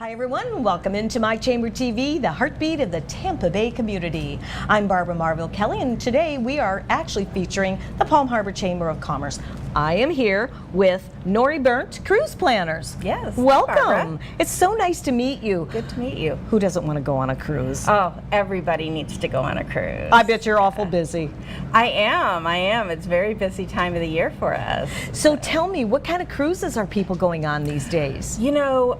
Hi everyone, welcome into My Chamber TV, the heartbeat of the Tampa Bay community. I'm Barbara Marville Kelly, and today we are actually featuring the Palm Harbor Chamber of Commerce. I am here with Norie Berndt, cruise planners. Yes. Welcome. Barbara. It's so nice to meet you. Good to meet you. Who doesn't want to go on a cruise? Oh, everybody needs to go on a cruise. I bet you're awful busy. I am. It's a very busy time of the year for us. So tell me, what kind of cruises are people going on these days? You know,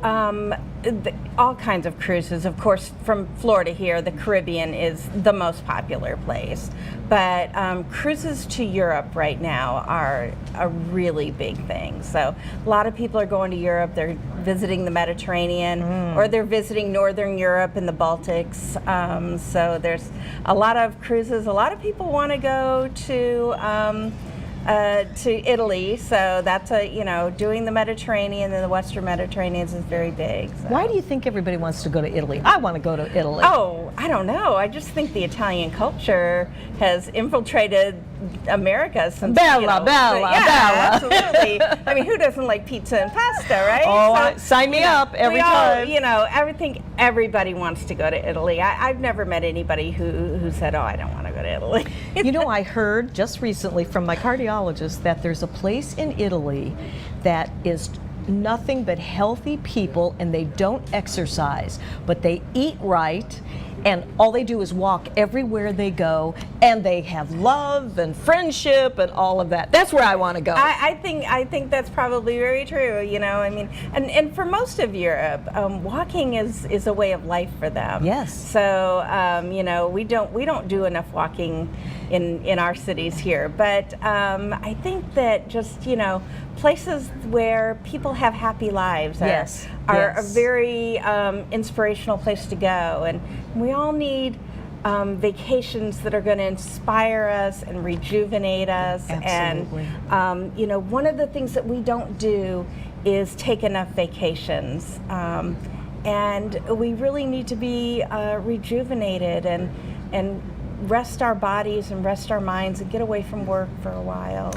all kinds of cruises. Of course, from Florida here, the Caribbean is the most popular place. But cruises to Europe right now are a really big thing. So a lot of people are going to Europe. They're visiting the Mediterranean, or they're visiting Northern Europe and the Baltics. So there's a lot of cruises. A lot of people want to go to Italy, so that's doing the Mediterranean and the Western Mediterranean is very big. So. Why do you think everybody wants to go to Italy? I want to go to Italy. Oh, I don't know. I just think the Italian culture has infiltrated America since Bella. Absolutely. I mean, who doesn't like pizza and pasta, right? Oh, sign me up every time. Everybody wants to go to Italy. I've never met anybody who said, "Oh, I don't want to go to Italy." I heard just recently from my cardiologist that there's a place in Italy that is nothing but healthy people, and they don't exercise, but they eat right, and all they do is walk everywhere they go, and they have love and friendship and all of that. That's where I want to go. I think that's probably very true. And for most of Europe, walking is a way of life for them. Yes. So we don't do enough walking in our cities here, but I think that just places where people have happy lives are a very inspirational place to go, and we all need vacations that are going to inspire us and rejuvenate us. Absolutely. And one of the things that we don't do is take enough vacations, and we really need to be rejuvenated and rest our bodies and rest our minds and get away from work for a while.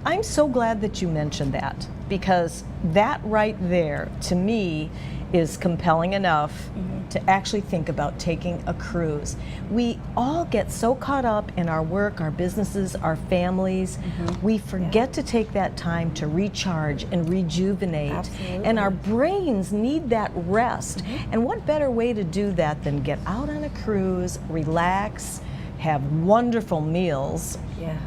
I'm so glad that you mentioned that, because that right there, to me, is compelling enough to actually think about taking a cruise. We all get so caught up in our work, our businesses, our families. We forget to take that time to recharge and rejuvenate. Absolutely. And our brains need that rest. And what better way to do that than get out on a cruise, relax, have wonderful meals,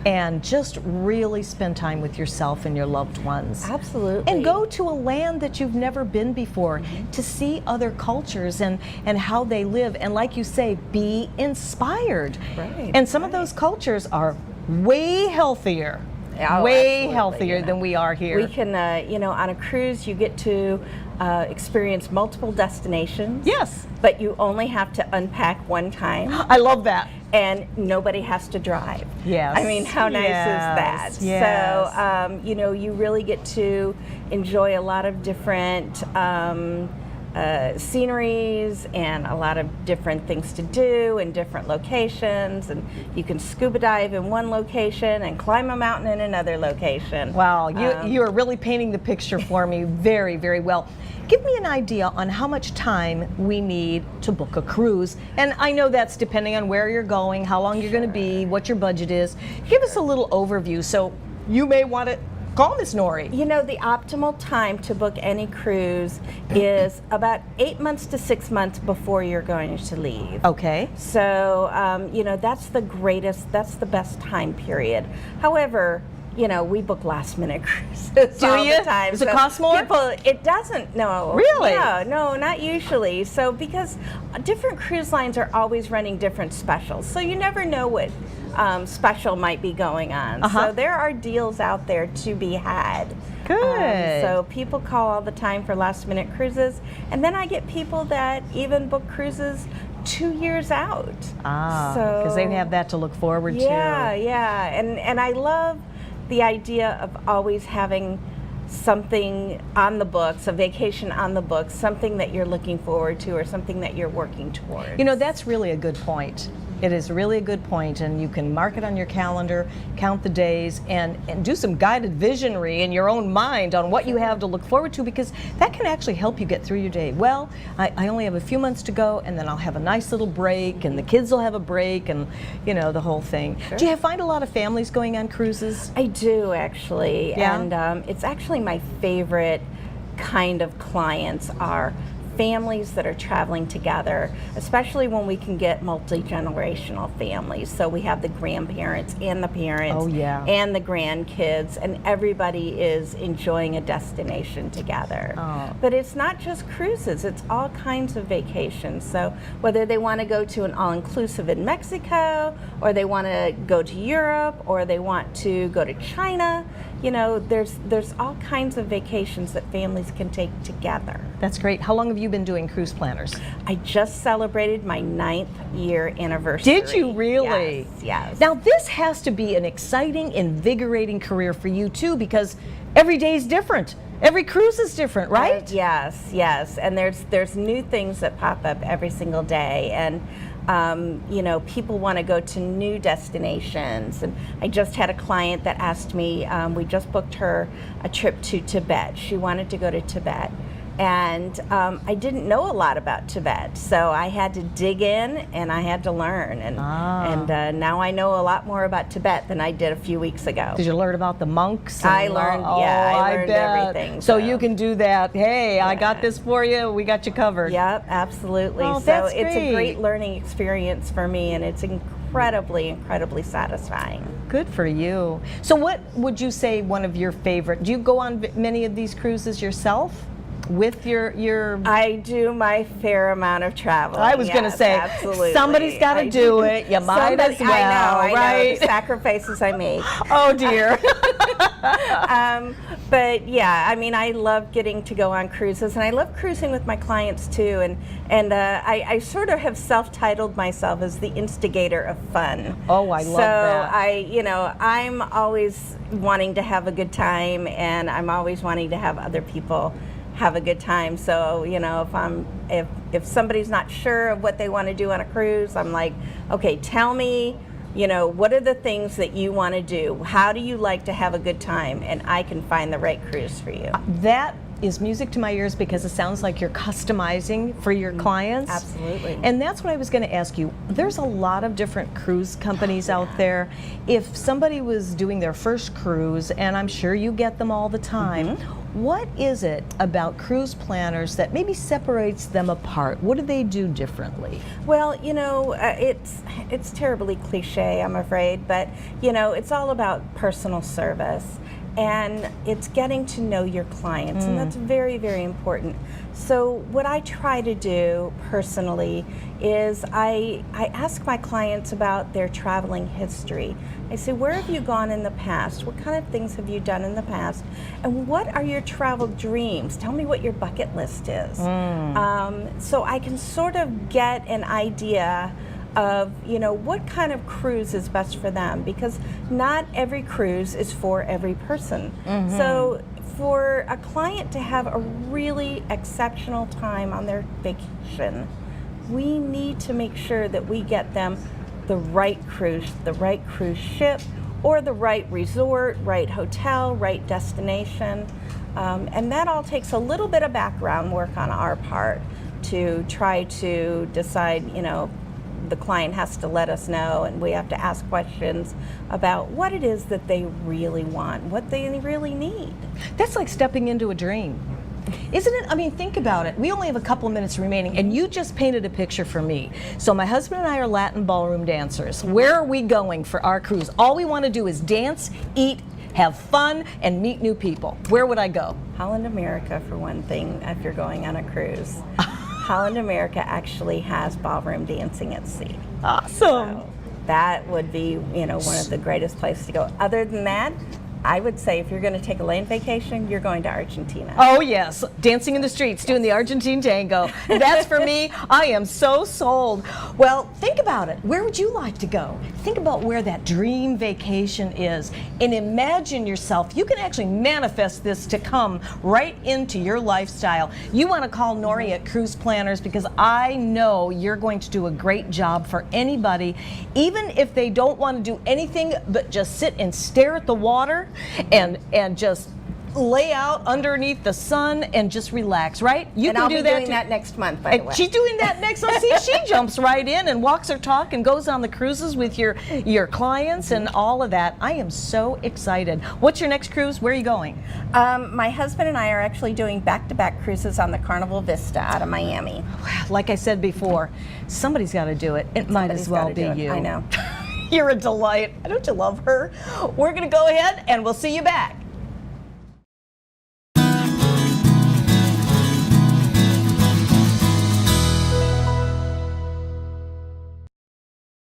and just really spend time with yourself and your loved ones. Absolutely. And go to a land that you've never been before to see other cultures and how they live. And like you say, be inspired. Right. And some of those cultures are way healthier. Oh, way absolutely, healthier than we are here. We can, on a cruise, you get to experience multiple destinations. Yes. But you only have to unpack one time. I love that. And nobody has to drive. Yes. I mean, how nice is that? Yes. So, you really get to enjoy a lot of different sceneries and a lot of different things to do in different locations, and you can scuba dive in one location and climb a mountain in another location. Wow, you are really painting the picture for me very, very well. Give me an idea on how much time we need to book a cruise. And I know that's depending on where you're going, how long you're going to be, what your budget is. Give us a little overview. So you may want to call Miss Norie. The optimal time to book any cruise is about 8 months to 6 months before you're going to leave. Okay. So, that's the best time period. However, we book last minute cruises all the time. Does it cost more? It doesn't, no. Really? No, not usually. So, because different cruise lines are always running different specials, so you never know what special might be going on. So there are deals out there to be had. Good. So people call all the time for last minute cruises, and then I get people that even book cruises 2 years out. Because they have that to look forward to. Yeah. And I love the idea of always having something on the books, a vacation on the books, something that you're looking forward to or something that you're working toward. That's really a good point. It is really a good point, and you can mark it on your calendar, count the days, and do some guided visionary in your own mind on what you have to look forward to, because that can actually help you get through your day. Well, I only have a few months to go, and then I'll have a nice little break, and the kids will have a break, and the whole thing. Sure. Do you find a lot of families going on cruises? I do, actually. Yeah? And it's actually my favorite kind of clients are families that are traveling together, especially when we can get multi-generational families. So we have the grandparents and the parents Oh, yeah. and the grandkids, and everybody is enjoying a destination together. Oh. But it's not just cruises, it's all kinds of vacations. So whether they want to go to an all-inclusive in Mexico, or they want to go to Europe, or they want to go to China, there's all kinds of vacations that families can take together. That's great. How long have you been doing cruise planners? I just celebrated my 9th year anniversary. Did you really? Yes. Now this has to be an exciting, invigorating career for you too, because every day is different. Every cruise is different, right? Yes. And there's new things that pop up every single day, and people want to go to new destinations. And I just had a client that asked me, we just booked her a trip to Tibet. She wanted to go to Tibet. And I didn't know a lot about Tibet, so I had to dig in and I had to learn. And now I know a lot more about Tibet than I did a few weeks ago. Did you learn about the monks? I learned everything. So you can do that. Hey, yeah. I got this for you. We got you covered. Yep, absolutely. Oh, so that's it's great. a great learning experience for me, and it's incredibly satisfying. Good for you. So what would you say one of your favorite, do you go on many of these cruises yourself? With your I do my fair amount of traveling. I was going to say, absolutely. Somebody's got to do it. You might as well, I right? know the sacrifices I make. Oh dear. But yeah, I mean, I love getting to go on cruises, and I love cruising with my clients too. And I sort of have self-titled myself as the instigator of fun. Oh, I love that. So I'm always wanting to have a good time, and I'm always wanting to have other people have a good time. So if somebody's not sure of what they want to do on a cruise, I'm like, okay, tell me, what are the things that you want to do? How do you like to have a good time? And I can find the right cruise for you. That is music to my ears, because it sounds like you're customizing for your clients. Absolutely. And that's what I was going to ask you. There's a lot of different cruise companies out there. If somebody was doing their first cruise, and I'm sure you get them all the time, what is it about cruise planners that maybe separates them apart? What do they do differently? Well, it's terribly cliche, I'm afraid, but it's all about personal service. And it's getting to know your clients, and that's very, very important. So what I try to do personally is I ask my clients about their traveling history. I say, where have you gone in the past? What kind of things have you done in the past? And what are your travel dreams? Tell me what your bucket list is. So I can sort of get an idea of what kind of cruise is best for them, because not every cruise is for every person. So for a client to have a really exceptional time on their vacation, we need to make sure that we get them the right cruise ship, or the right resort, right hotel, right destination. And that all takes a little bit of background work on our part to try to decide, the client has to let us know, and we have to ask questions about what it is that they really want, what they really need. That's like stepping into a dream. Isn't it? I mean, think about it. We only have a couple of minutes remaining, and you just painted a picture for me. So my husband and I are Latin ballroom dancers. Where are we going for our cruise? All we want to do is dance, eat, have fun, and meet new people. Where would I go? Holland America, for one thing, if you're going on a cruise. Holland America actually has ballroom dancing at sea. Awesome. So that would be, one of the greatest places to go. Other than that, I would say if you're going to take a land vacation, you're going to Argentina. Oh yes, dancing in the streets, doing the Argentine tango. That's for me. I am so sold. Well, think about it. Where would you like to go? Think about where that dream vacation is and imagine yourself. You can actually manifest this to come right into your lifestyle. You want to call Norie at Cruise Planners because I know you're going to do a great job for anybody, even if they don't want to do anything but just sit and stare at the water and just lay out underneath the sun and just relax, right? You and can I'll do be that doing too. that next month, by the way. She's doing that next. So see, she jumps right in and walks her talk and goes on the cruises with your clients and all of that. I am so excited. What's your next cruise? Where are you going? My husband and I are actually doing back-to-back cruises on the Carnival Vista out of Miami. Like I said before, somebody's got to do it. It might as well be you. I know. You're a delight. Don't you love her? We're going to go ahead and we'll see you back